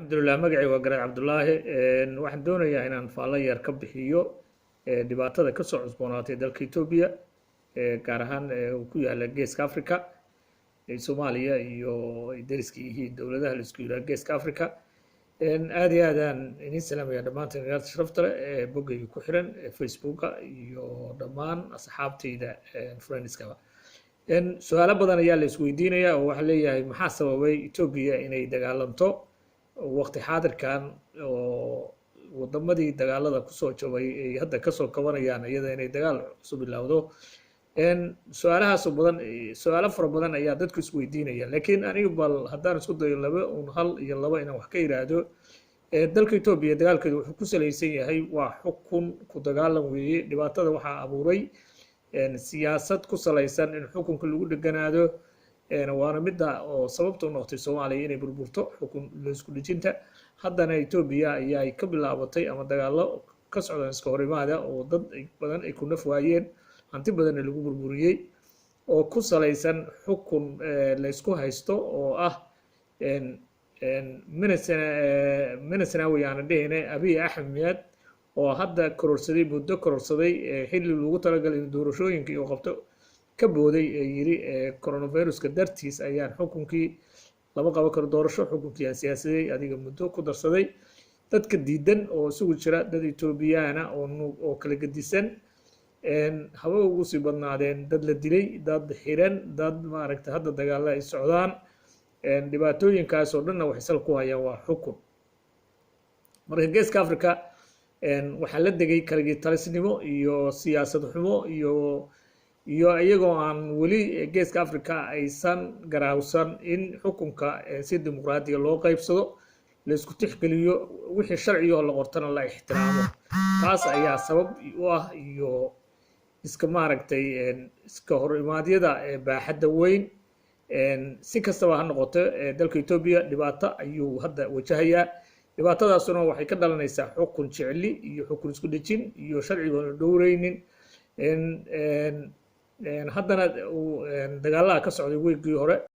alxamdulilah magacay waa garaad cabdulaahi waxaan doonayaa inaan faallo yar ka bixiyo dhibaatada ka soo cusboonaatay dalka Itoobiya gaar ahaan uu ku yaala geeska Afrika Soomaaliya iyo dariska yihiin dowladaha la isku yiraahdo geeska Afrika aad iyo aad aan idin salaamaya dhammaantiin reerta sharafta leh boggayga ku xiran Facebooka iyo dhammaan asxaabtayda friendskaba su'aalo badan ayaa la isweydiinayaa oo waxa leeyahay maxaa sababay Itoobiya inay dagaalanto waqti xaadirkan oo wadamadii dagaalada ku soo jabay ay hadda ka soo kabanayaan iyada inay dagaal cusub bilowdo su'aalahaas badan su'aalo fara badan ayaa dadku isweydiinaya laakiin aniga bal haddaan isku dayo hal iyo laba inaan wax ka yiraahdo dalka Itoobiya dagaalkeedu wuxuu ku salaysan yahay waa xukun ku dagaalan weeye dhibaatada waxaa abuuray siyaasad ku salaysan in xukunka lagu dheganaado waana midda oo sababta u noqotay Soomaaliya inay burburto xukun la isku dhijinta haddana Itoobiya ayay ka bilaabatay ama dagaalo ka socdaan iska horimaada oo dad badan ay ku naf waayeen hanti badan lagu burburiyay oo ku salaysan xukun la isku haysto oo ah minasana wayaan dhehne Abiy Ahmed oo hadda kororsaday muddo kororsaday xilli lagu talagalay doorashooyinka iyo qabto ka booday yiri coronavirus-ka dartiis ayaan xukunkii laba qabo karo doorasho xukunkii siyaasadeed adiga muddo ku darsaday dadka diidan oo isugu jira dad Itoobiyana oo kala gedisan hawo ugu sii badnaadeen dad la dilay dad xiran dad maaragtay hadda dagaal ay socdaan dhibaatooyinkaas oo dhanna wax sal ku hayaan waa xukun marka geeska Afrika waxaa la degay kaligi talisnimo iyo siyaasad xumo iyo iyagoo aan weli geeska Afrika aysan garaawsan in xukunka si dimuqraadiga loo qaybsado la isku tixgeliyo wixii sharciyo la qortana la ixtiraamo taas ayaa sabab u ah iyo iska maaragtay iska hor imaadyada baaxadda weyn si kastaba ha noqoto dalka Itoobiya dhibaato ayuu hadda wajahayaa dhibaatadaasuna waxay ka dhalanaysaa xukun jecli iyo xukun isku dhejin iyo sharciga aan dhowreynin haddana dagaalaha ka socday weygii hore